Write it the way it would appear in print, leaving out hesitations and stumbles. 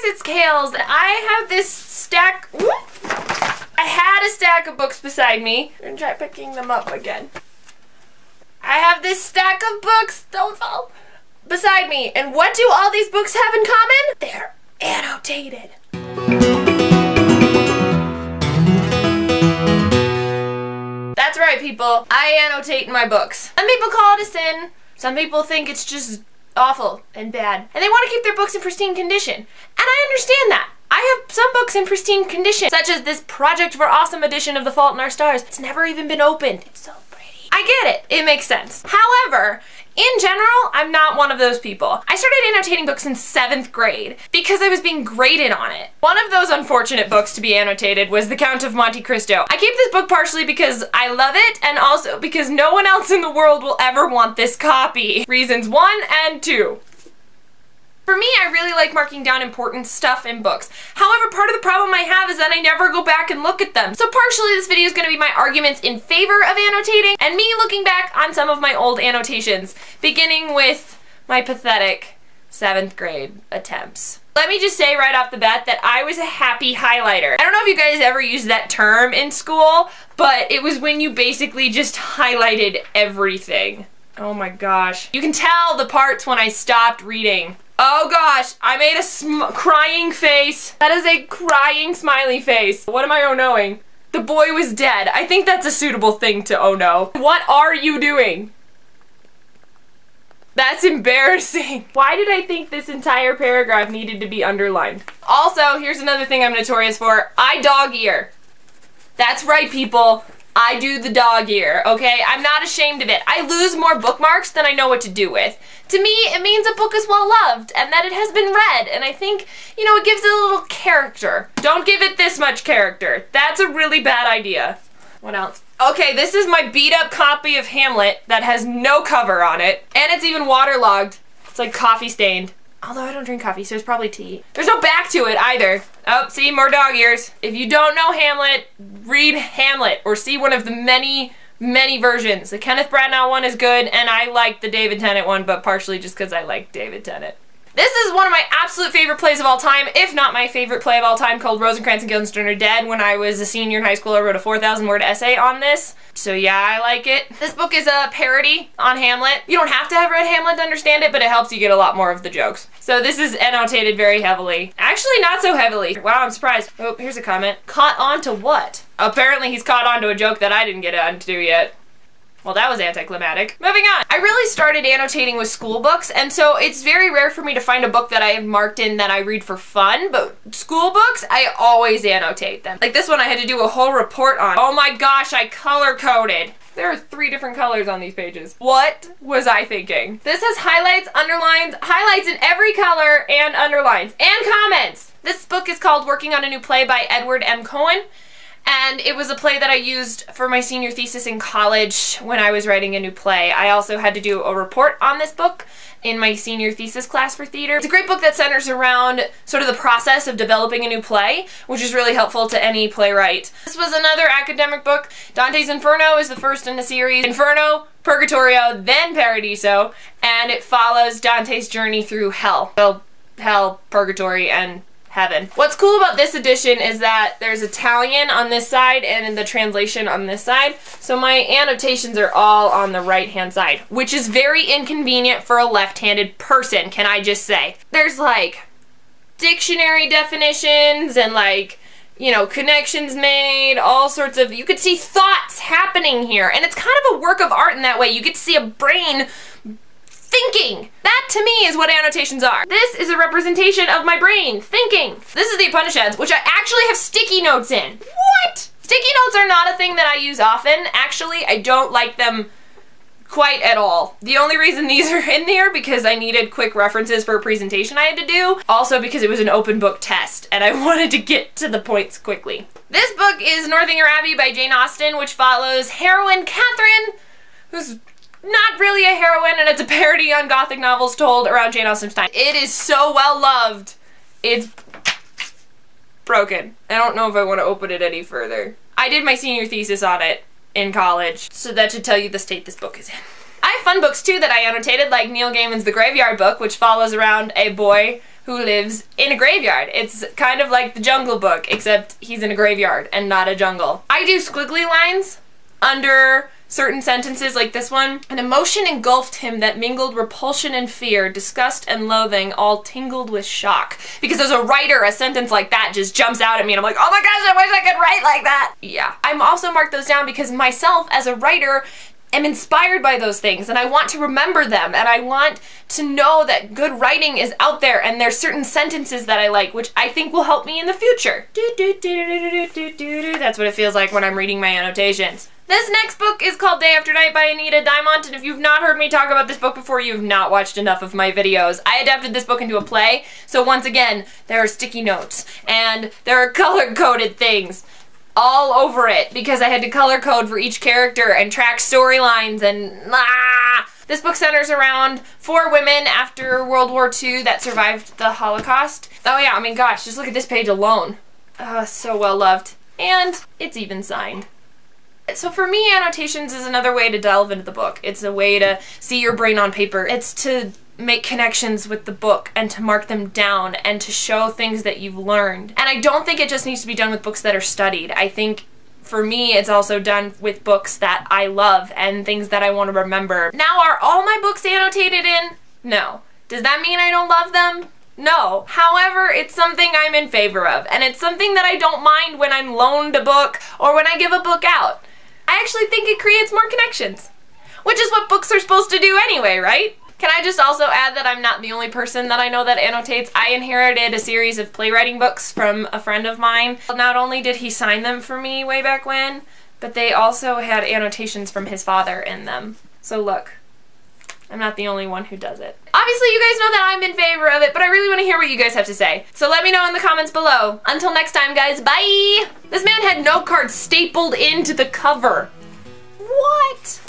it's Kales, and I have this stack. I had a stack of books beside me. I'm gonna try picking them up again. I have this stack of books, don't fall, beside me. And what do all these books have in common? They're annotated. That's right, people. I annotate in my books. Some people call it a sin. Some people think it's just awful and bad. And they want to keep their books in pristine condition. And I understand that. I have some books in pristine condition, such as this Project for Awesome edition of The Fault in Our Stars. It's never even been opened. It's so pretty. I get it. It makes sense. However, in general, I'm not one of those people. I started annotating books in 7th grade because I was being graded on it. One of those unfortunate books to be annotated was The Count of Monte Cristo. I keep this book partially because I love it and also because no one else in the world will ever want this copy. Reasons 1 and 2. For me, I really like marking down important stuff in books. However, part of the problem I have is that I never go back and look at them. So partially this video is going to be my arguments in favor of annotating and me looking back on some of my old annotations, beginning with my pathetic 7th grade attempts. Let me just say right off the bat that I was a happy highlighter. I don't know if you guys ever used that term in school, but it was when you basically just highlighted everything. Oh my gosh. You can tell the parts when I stopped reading. Oh gosh, I made a crying face. That is a crying smiley face. What am I oh-knowing? The boy was dead. I think that's a suitable thing to oh-no. What are you doing? That's embarrassing. Why did I think this entire paragraph needed to be underlined? Also, here's another thing I'm notorious for. I dog ear. That's right, people. I do the dog ear, okay? I'm not ashamed of it. I lose more bookmarks than I know what to do with. To me, it means a book is well loved and that it has been read, and I think, you know, it gives it a little character. Don't give it this much character. That's a really bad idea. What else? Okay, this is my beat up copy of Hamlet that has no cover on it, and it's even waterlogged. It's like coffee stained. Although I don't drink coffee, so it's probably tea. There's no back to it either. Oh, see, more dog ears. If you don't know Hamlet, read Hamlet or see one of the many versions. The Kenneth Branagh one is good, and I like the David Tennant one, but partially just because I like David Tennant. This is one of my absolute favorite plays of all time, if not my favorite play of all time, called Rosencrantz and Guildenstern Are Dead. When I was a senior in high school, I wrote a 4,000-word essay on this. So yeah, I like it. This book is a parody on Hamlet. You don't have to have read Hamlet to understand it, but it helps you get a lot more of the jokes. So this is annotated very heavily. Actually, not so heavily. Wow, I'm surprised. Oh, here's a comment. Caught on to what? Apparently he's caught on to a joke that I didn't get onto yet. Well, that was anticlimactic. Moving on. I really started annotating with school books, and so it's very rare for me to find a book that I have marked in that I read for fun, but school books, I always annotate them. Like this one I had to do a whole report on. Oh my gosh, I color-coded. There are 3 different colors on these pages. What was I thinking? This has highlights, underlines, highlights in every color, and underlines, and comments. This book is called Working on a New Play by Edward M. Cohen. And it was a play that I used for my senior thesis in college when I was writing a new play. I also had to do a report on this book in my senior thesis class for theater. It's a great book that centers around sort of the process of developing a new play, which is really helpful to any playwright. This was another academic book. Dantes Inferno is the first in the series. Inferno, Purgatorio, then Paradiso, and it follows Dante's journey through hell. Well, hell, purgatory, and heaven. What's cool about this edition is that there's Italian on this side and the translation on this side, so my annotations are all on the right-hand side, which is very inconvenient for a left-handed person, can I just say. There's like dictionary definitions and like, you know, connections made, all sorts of, you could see thoughts happening here, and it's kind of a work of art in that way. You get to see a brain thinking. That to me is what annotations are. This is a representation of my brain thinking. This is the Upanishads, which I actually have sticky notes in. What? Sticky notes are not a thing that I use often. Actually, I don't like them quite at all. The only reason these are in there because I needed quick references for a presentation I had to do. Also because it was an open book test and I wanted to get to the points quickly. This book is Northanger Abbey by Jane Austen, which follows heroine Catherine, who's not really a heroine, and it's a parody on Gothic novels told around Jane Austen's time. It is so well loved. It's broken. I don't know if I want to open it any further. I did my senior thesis on it in college, so that should tell you the state this book is in. I have fun books too that I annotated, like Neil Gaiman's The Graveyard Book, which follows around a boy who lives in a graveyard. It's kind of like the Jungle Book, except he's in a graveyard and not a jungle. I do squiggly lines under certain sentences like this one. An emotion engulfed him that mingled repulsion and fear, disgust and loathing, all tingled with shock. Because as a writer, a sentence like that just jumps out at me and I'm like, oh my gosh, I wish I could write like that. Yeah. I'm also marked those down because myself as a writer am inspired by those things and I want to remember them and I want to know that good writing is out there and there's certain sentences that I like which I think will help me in the future. That's what it feels like when I'm reading my annotations. This next book is called Day After Night by Anita Diamont, and if you've not heard me talk about this book before, you've not watched enough of my videos. I adapted this book into a play, so once again, there are sticky notes and there are color-coded things all over it because I had to color code for each character and track storylines and This book centers around 4 women after World War II that survived the Holocaust. Oh yeah, I mean gosh, just look at this page alone. So well loved. And it's even signed. So for me, annotations is another way to delve into the book. It's a way to see your brain on paper. It's to make connections with the book and to mark them down and to show things that you've learned. And I don't think it just needs to be done with books that are studied. I think for me, it's also done with books that I love and things that I want to remember. Now, are all my books annotated in? No. Does that mean I don't love them? No. However, it's something I'm in favor of, and it's something that I don't mind when I'm loaned a book or when I give a book out. I actually think it creates more connections, which is what books are supposed to do anyway, right? Can I just also add that I'm not the only person that I know that annotates. I inherited a series of playwriting books from a friend of mine. Not only did he sign them for me way back when, but they also had annotations from his father in them. So look, I'm not the only one who does it. Obviously you guys know that I'm in favor of it, but I really want to hear what you guys have to say. So let me know in the comments below. Until next time guys, bye! This man had note cards stapled into the cover. What?